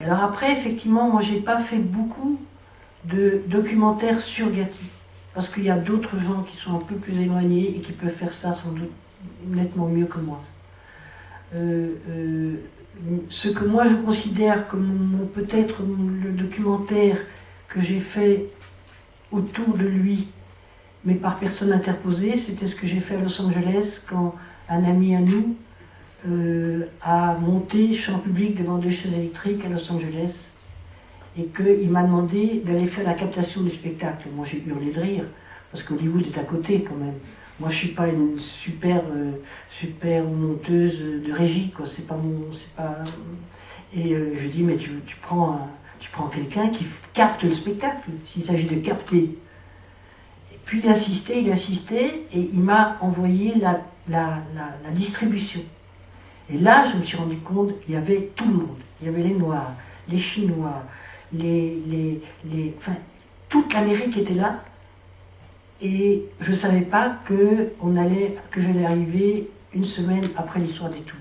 Alors après, effectivement, moi j'ai pas fait beaucoup de documentaires sur Gatti, parce qu'il y a d'autres gens qui sont un peu plus éloignés et qui peuvent faire ça sans doute nettement mieux que moi. Ce que moi je considère comme peut-être le documentaire que j'ai fait autour de lui, mais par personne interposée, c'était ce que j'ai fait à Los Angeles quand un ami à nous a monté chant public devant 2 chaises électriques à Los Angeles et qu'il m'a demandé d'aller faire la captation du spectacle. Moi j'ai hurlé de rire, parce qu'Hollywood est à côté quand même. Moi je suis pas une super monteuse de régie, quoi. C'est pas mon. Et je dis, mais tu prends quelqu'un qui capte le spectacle, s'il s'agit de capter. Et puis il insistait, et il m'a envoyé la distribution. Et là, je me suis rendu compte, il y avait tout le monde. Il y avait les Noirs, les Chinois, enfin, toute l'Amérique était là. Et je ne savais pas que j'allais arriver une semaine après l'histoire des Tours.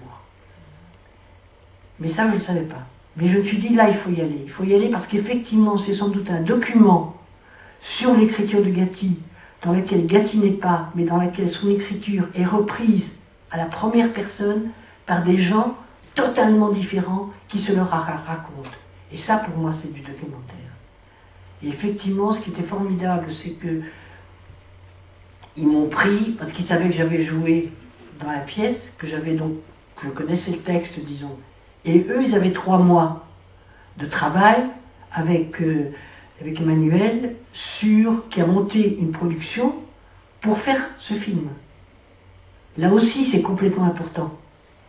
Mais ça, je ne le savais pas. Mais je me suis dit, là, il faut y aller. Il faut y aller parce qu'effectivement, c'est sans doute un document sur l'écriture de Gatti, dans lequel Gatti n'est pas, mais dans lequel son écriture est reprise à la première personne par des gens totalement différents qui se le racontent. Et ça, pour moi, c'est du documentaire. Et effectivement, ce qui était formidable, c'est que ils m'ont pris, parce qu'ils savaient que j'avais joué dans la pièce, que je connaissais le texte, disons. Et eux, ils avaient 3 mois de travail avec Emmanuel, qui a monté une production pour faire ce film. Là aussi, c'est complètement important.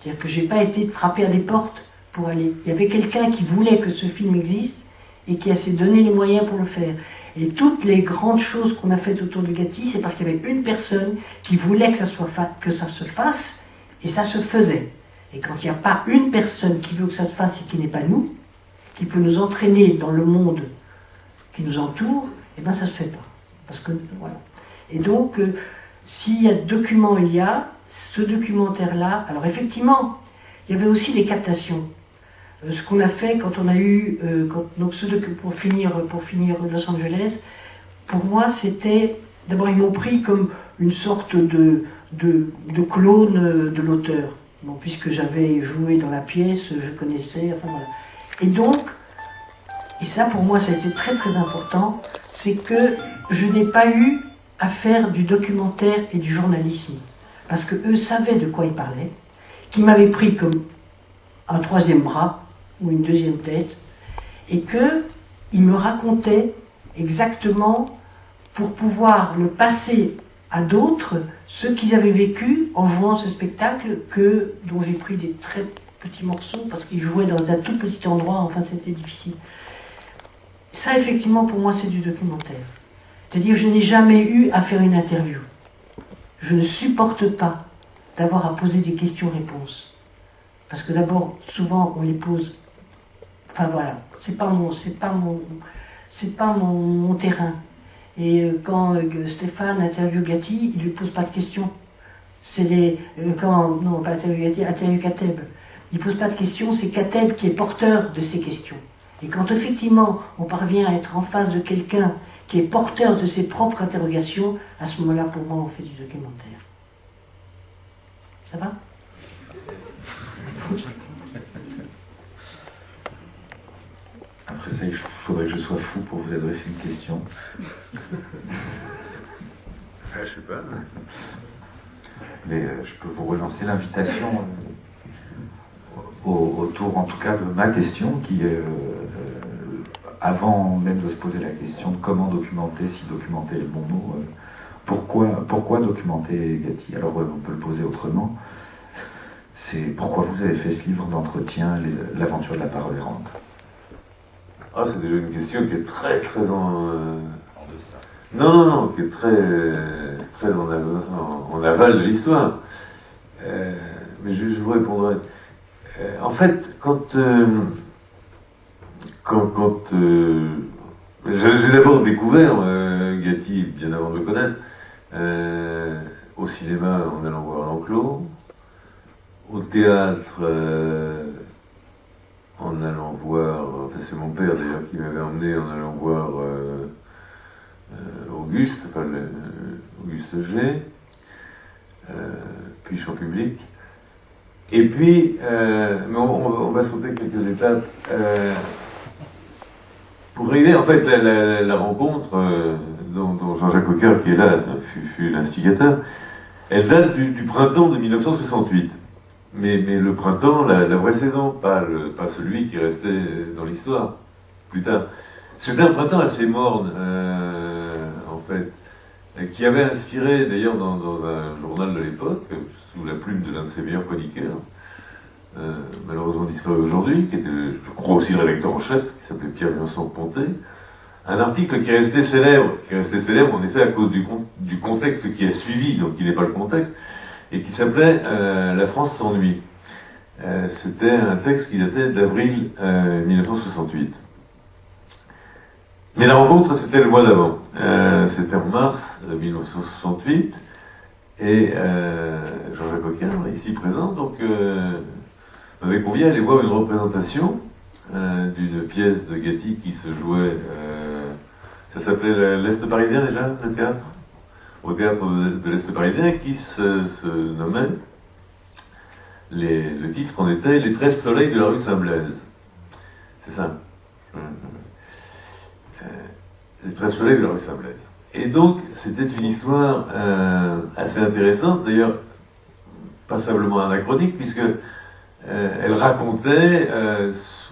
C'est-à-dire que je n'ai pas été frapper à des portes pour aller. Il y avait quelqu'un qui voulait que ce film existe et qui a s'est donné les moyens pour le faire. Et toutes les grandes choses qu'on a faites autour de Gatti, c'est parce qu'il y avait une personne qui voulait que ça se fasse, et ça se faisait. Et quand il n'y a pas une personne qui veut que ça se fasse et qui n'est pas nous, qui peut nous entraîner dans le monde qui nous entoure, eh bien ça ne se fait pas. Parce que, voilà. Et donc, s'il y a documents, il y a ce documentaire-là. Alors effectivement, il y avait aussi des captations. Ce qu'on a fait quand on a eu, pour finir Los Angeles, pour moi c'était, d'abord ils m'ont pris comme une sorte de clone de l'auteur. Bon, puisque j'avais joué dans la pièce, je connaissais, enfin voilà. Et donc, et ça pour moi ça a été très très important, c'est que je n'ai pas eu à faire du documentaire et du journalisme. Parce qu'eux savaient de quoi ils parlaient, qu'ils m'avaient pris comme un 3e bras, ou une 2e tête, et qu'ils me racontaient exactement, pour pouvoir le passer à d'autres, ce qu'ils avaient vécu en jouant ce spectacle, dont j'ai pris des très petits morceaux, parce qu'ils jouaient dans un tout petit endroit, enfin c'était difficile. Ça, effectivement, pour moi, c'est du documentaire. C'est-à-dire, je n'ai jamais eu à faire une interview. Je ne supporte pas d'avoir à poser des questions-réponses. Parce que d'abord, souvent, on les pose. Enfin voilà, c'est pas mon terrain. Et quand Stéphane interviewe Gatti, il lui pose pas de questions. Non, pas interviewe Gatti, interviewe Kateb. Il pose pas de questions, c'est Kateb qui est porteur de ces questions. Et quand effectivement on parvient à être en face de quelqu'un qui est porteur de ses propres interrogations, à ce moment-là, pour moi, on fait du documentaire. Ça va? Après ça, il faudrait que je sois fou pour vous adresser une question. Je sais pas. Mais je peux vous relancer l'invitation autour, en tout cas, de ma question, qui est, avant même de se poser la question de comment documenter, si documenter est le bon mot, pourquoi documenter Gatti? Alors, on peut le poser autrement. C'est pourquoi vous avez fait ce livre d'entretien, l'aventure de la parole errante. Ah, c'est déjà une question qui est très en deçà. Non, qui est très en aval de l'histoire. Mais je vous répondrai. En fait, j'ai d'abord découvert Gatti bien avant de le connaître, au cinéma en allant voir l'Enclos, au théâtre en allant voir, enfin c'est mon père d'ailleurs qui m'avait emmené en allant voir Auguste, enfin Auguste G, puis Champ-Public. Et puis, mais on va sauter quelques étapes. Pour régler en fait la rencontre dont Jean-Jacques Cocker, qui est là, fut l'instigateur, elle date du printemps de 1968. Mais le printemps, la vraie saison, pas celui qui restait dans l'histoire, plus tard. C'était un printemps assez morne, en fait, qui avait inspiré, d'ailleurs, dans un journal de l'époque, sous la plume de l'un de ses meilleurs chroniqueurs, malheureusement disparu aujourd'hui, qui était, je crois, aussi le rédacteur en chef, qui s'appelait Pierre-Vincent-Ponté, un article qui est resté célèbre en effet à cause du contexte qui a suivi, donc qui n'est pas le contexte, et qui s'appelait « La France s'ennuie ». C'était un texte qui datait d'avril 1968. Mais la rencontre, c'était le mois d'avant. C'était en mars 1968, et Jean-Jacques Cocker, ici présent, donc m'avait convié à aller voir une représentation d'une pièce de Gatti qui se jouait, ça s'appelait l'Est parisien déjà, le théâtre, au théâtre de l'Est parisien, qui se nommait, le titre en était « Les 13 soleils de la rue Saint-Blaise ». C'est ça. Les 13 soleils de la rue Saint-Blaise. Et donc, c'était une histoire assez intéressante, d'ailleurs, passablement anachronique, puisque elle racontait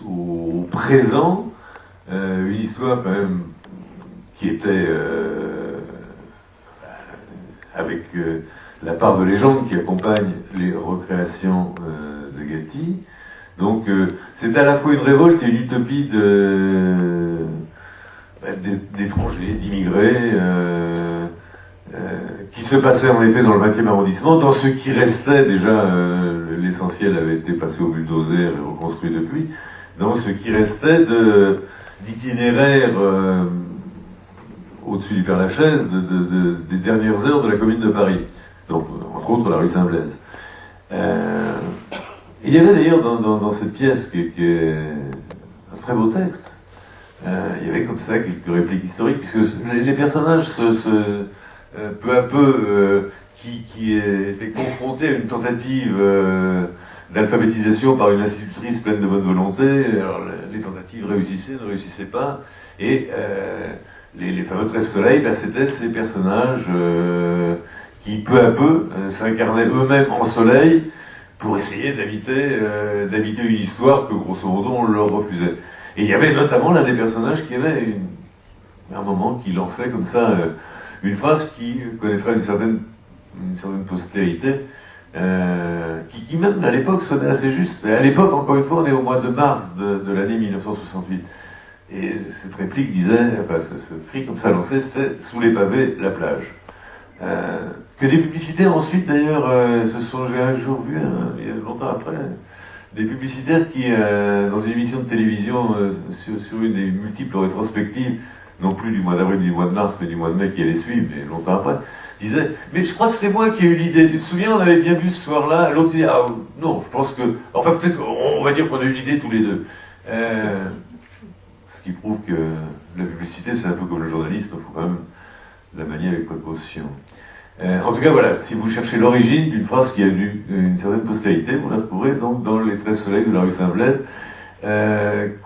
au présent une histoire quand même qui était avec la part de légende qui accompagne les recréations de Gatti. Donc c'était à la fois une révolte et une utopie d'étrangers, d'immigrés, qui se passait en effet dans le 20e arrondissement, dans ce qui restait déjà, l'essentiel avait été passé au bulldozer et reconstruit depuis, dans ce qui restait d'itinéraires au-dessus du Père-Lachaise des dernières heures de la Commune de Paris, donc entre autres la rue Saint-Blaise. Il y avait d'ailleurs dans cette pièce, qui est un très beau texte, il y avait comme ça quelques répliques historiques, puisque les personnages peu à peu, qui étaient confrontés à une tentative d'alphabétisation par une institutrice pleine de bonne volonté. Alors, les tentatives réussissaient, ne réussissaient pas, et les fameux 13 soleils, ben, c'était ces personnages qui, peu à peu, s'incarnaient eux-mêmes en soleil pour essayer d'habiter une histoire que, grosso modo, on leur refusait. Et il y avait notamment l'un des personnages qui avait un moment qui lançait comme ça une phrase qui connaîtrait une certaine postérité, qui même à l'époque sonnait assez juste. Et à l'époque, encore une fois, on est au mois de mars de l'année 1968. Et cette réplique disait, enfin ce cri comme ça lancé, c'était « Sous les pavés, la plage ». Que des publicitaires ensuite d'ailleurs j'ai un jour vu, il y a longtemps après, des publicitaires qui, dans une émission de télévision, sur une des multiples rétrospectives, non plus du mois d'avril, du mois de mars, mais du mois de mai qui allait suivre, mais longtemps après, disait « Mais je crois que c'est moi qui ai eu l'idée, tu te souviens, on avait bien vu ce soir-là ?» L'autre dit « Ah non, je pense que... Enfin peut-être, on va dire qu'on a eu l'idée tous les deux. » Ce qui prouve que la publicité, c'est un peu comme le journalisme, il faut quand même la manier avec précaution. En tout cas, voilà, si vous cherchez l'origine d'une phrase qui a eu une certaine postérité, vous la trouverez donc dans les 13 soleils de la rue Saint-Blaise,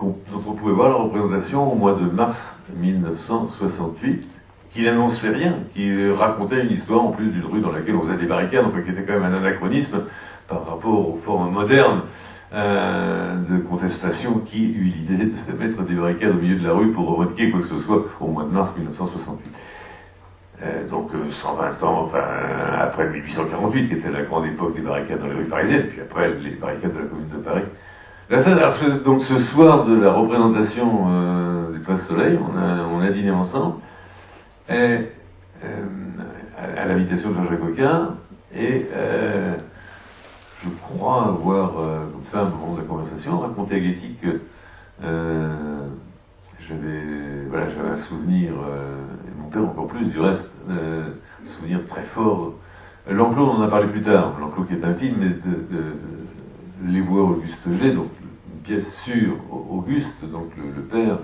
dont on pouvait voir la représentation au mois de mars 1968, qui n'annonçait rien, qui racontait une histoire en plus d'une rue dans laquelle on faisait des barricades, donc qui était quand même un anachronisme par rapport aux formes modernes de contestation qui eut l'idée de mettre des barricades au milieu de la rue pour revendiquer quoi que ce soit au mois de mars 1968. Donc 120 ans, enfin, après 1848, qui était la grande époque des barricades dans les rues parisiennes, puis après les barricades de la Commune de Paris. Là, donc ce soir de la représentation des 13 soleils, on a dîné ensemble, et, à l'invitation de Jean-Jacques Cocker, et je crois avoir, comme ça, à un moment de la conversation, raconté à Gatti que j'avais un souvenir, et mon père encore plus du reste, un souvenir très fort. L'Enclos, on en a parlé plus tard, L'Enclos qui est un film de l'éboueur Auguste G, donc une pièce sur Auguste, donc le père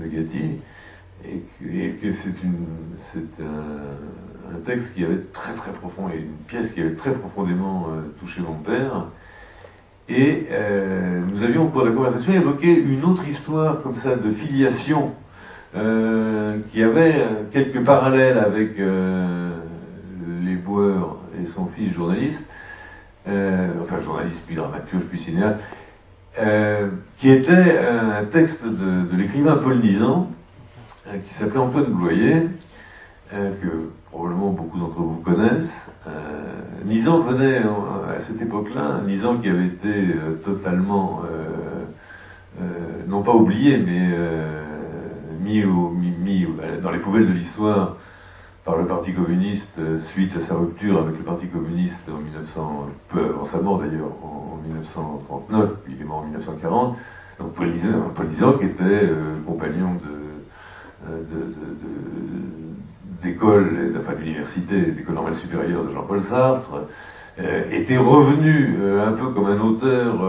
de Gatti, et que c'est un texte qui avait très très profond, et une pièce qui avait très profondément touché mon père. Et nous avions au cours de la conversation évoqué une autre histoire comme ça de filiation qui avait quelques parallèles avec les Bauer et son fils journaliste, enfin journaliste puis dramaturge puis cinéaste, qui était un texte de l'écrivain Paul Nizan qui s'appelait Antoine Bloyer, que probablement beaucoup d'entre vous connaissent. Nizan venait à cette époque-là, Nizan qui avait été totalement, non pas oublié, mais mis dans les poubelles de l'histoire par le Parti communiste suite à sa rupture avec le Parti communiste en 1900, peu avant sa mort d'ailleurs, en 1939, puis il est mort en 1940. Donc Paul Nizan qui était compagnon d'école, enfin d'université, d'école normale supérieure de Jean-Paul Sartre, était revenu un peu comme un auteur,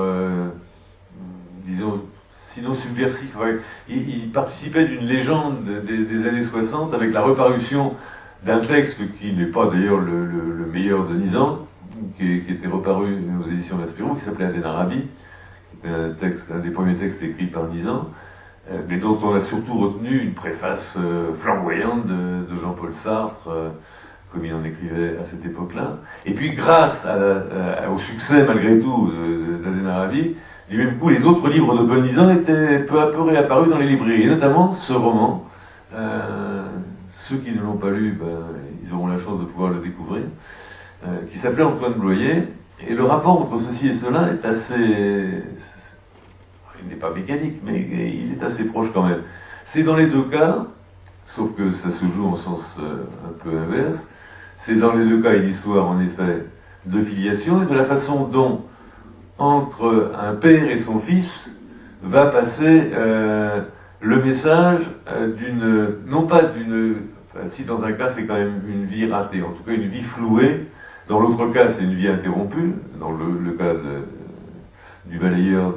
disons, sinon subversif. Ouais. Il participait d'une légende des années 60 avec la reparution d'un texte qui n'est pas d'ailleurs le meilleur de Nizan, qui était reparu aux éditions Maspero, qui s'appelait Adène Arabi, qui était un des premiers textes écrits par Nizan, mais dont on a surtout retenu une préface flamboyante de Jean-Paul Sartre, comme il en écrivait à cette époque-là. Et puis grâce au succès malgré tout d'Adène Arabi, du même coup les autres livres de Paul Nizan étaient peu à peu réapparus dans les librairies, et notamment ce roman. Ceux qui ne l'ont pas lu, ils auront la chance de pouvoir le découvrir, qui s'appelait Antoine Bloyer. Et le rapport entre ceci et cela est assez... Il n'est pas mécanique, mais il est assez proche quand même. C'est dans les deux cas, sauf que ça se joue en sens un peu inverse, c'est dans les deux cas une histoire, en effet, de filiation et de la façon dont, entre un père et son fils, va passer le message non pas d'une... Enfin, si dans un cas c'est quand même une vie ratée, en tout cas une vie flouée, dans l'autre cas c'est une vie interrompue, dans le cas du balayeur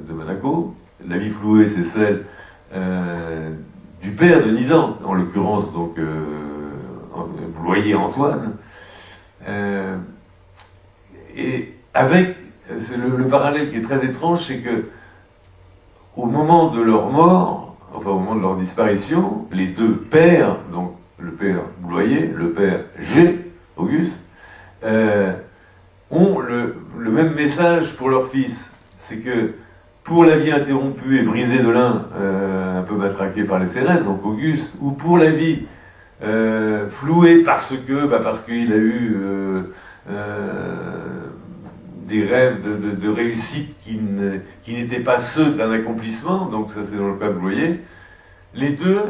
de Monaco. La vie flouée c'est celle du père de Nizan, en l'occurrence donc Bloyer Antoine, et avec le parallèle qui est très étrange, c'est que au moment de leur mort, enfin au moment de leur disparition, les deux pères, donc le père Bloyer, le père G, Auguste, ont le même message pour leur fils. C'est que pour la vie interrompue et brisée de l'un, un peu matraqué par les CRS, donc Auguste, ou pour la vie flouée parce qu'il a eu des rêves de réussite qui n'étaient pas ceux d'un accomplissement, donc ça c'est dans le cas de Bloyer, les deux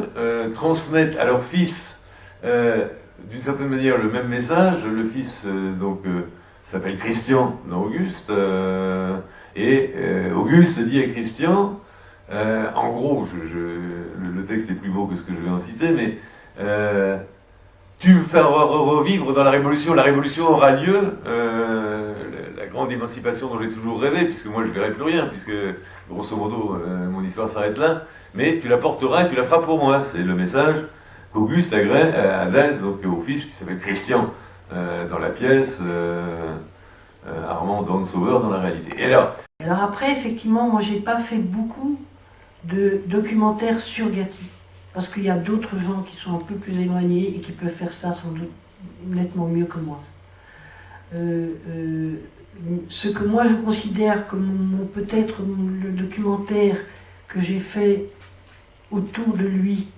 transmettent à leur fils d'une certaine manière le même message. Le fils s'appelle Christian, non Auguste, et Auguste dit à Christian, en gros, le texte est plus beau que ce que je vais en citer, mais tu me feras revivre dans la Révolution aura lieu, la grande émancipation dont j'ai toujours rêvé, puisque moi je ne verrai plus rien, puisque grosso modo mon histoire s'arrête là, mais tu la porteras et tu la feras pour moi. C'est le message qu'Auguste adresse donc au fils qui s'appelle Christian dans la pièce, Armand Dawn-Sauveur dans la réalité. Et alors après, effectivement, moi j'ai pas fait beaucoup de documentaires sur Gatti, parce qu'il y a d'autres gens qui sont un peu plus éloignés et qui peuvent faire ça sans doute nettement mieux que moi. Ce que moi je considère comme peut-être le documentaire que j'ai fait autour de lui,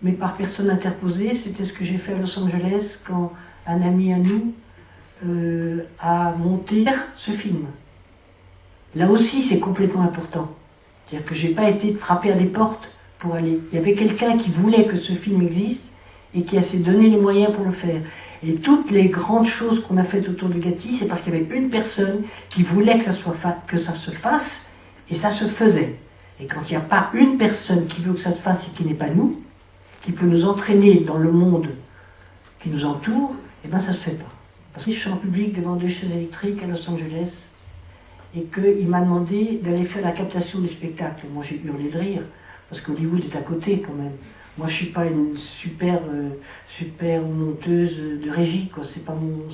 mais par personne interposée, c'était ce que j'ai fait à Los Angeles quand un ami à nous a monté ce film. Là aussi c'est complètement important. C'est-à-dire que j'ai pas été frapper à des portes pour aller. Il y avait quelqu'un qui voulait que ce film existe et qui s'est donné les moyens pour le faire. Et toutes les grandes choses qu'on a faites autour de Gatti, c'est parce qu'il y avait une personne qui voulait que ça se fasse, et ça se faisait. Et quand il n'y a pas une personne qui veut que ça se fasse et qui n'est pas nous, qui peut nous entraîner dans le monde qui nous entoure, eh bien ça ne se fait pas. Parce que je suis en public devant 2 chaises électriques à Los Angeles, et qu'il m'a demandé d'aller faire la captation du spectacle. Moi j'ai hurlé de rire, parce qu'Hollywood est à côté quand même. Moi je ne suis pas une super monteuse de régie, quoi. C'est pas mon...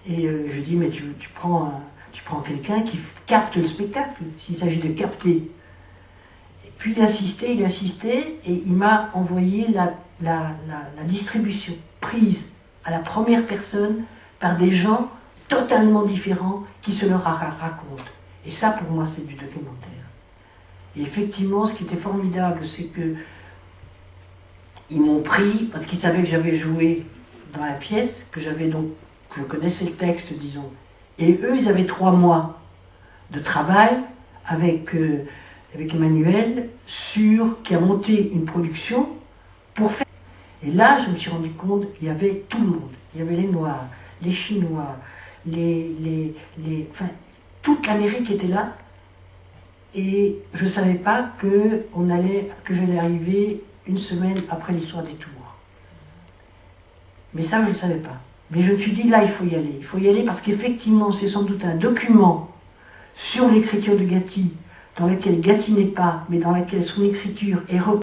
Et je dis, mais tu prends quelqu'un qui capte le spectacle, s'il s'agit de capter. Et puis il insistait, et il m'a envoyé la distribution, prise à la première personne par des gens totalement différents qui se le racontent. Et ça, pour moi, c'est du documentaire. Et effectivement, ce qui était formidable, c'est que ils m'ont pris, parce qu'ils savaient que j'avais joué dans la pièce, que je connaissais le texte, disons. Et eux, ils avaient 3 mois de travail avec Emmanuel, qui a monté une production pour faire. Et là, je me suis rendu compte qu'il y avait tout le monde. Il y avait les Noirs, les Chinois, enfin, toute l'Amérique était là. Et je ne savais pas que j'allais arriver une semaine après l'histoire des Tours. Mais ça, je ne le savais pas. Mais je me suis dit, là, il faut y aller. Il faut y aller parce qu'effectivement, c'est sans doute un document sur l'écriture de Gatti, dans lequel Gatti n'est pas, mais dans lequel son écriture est reprise.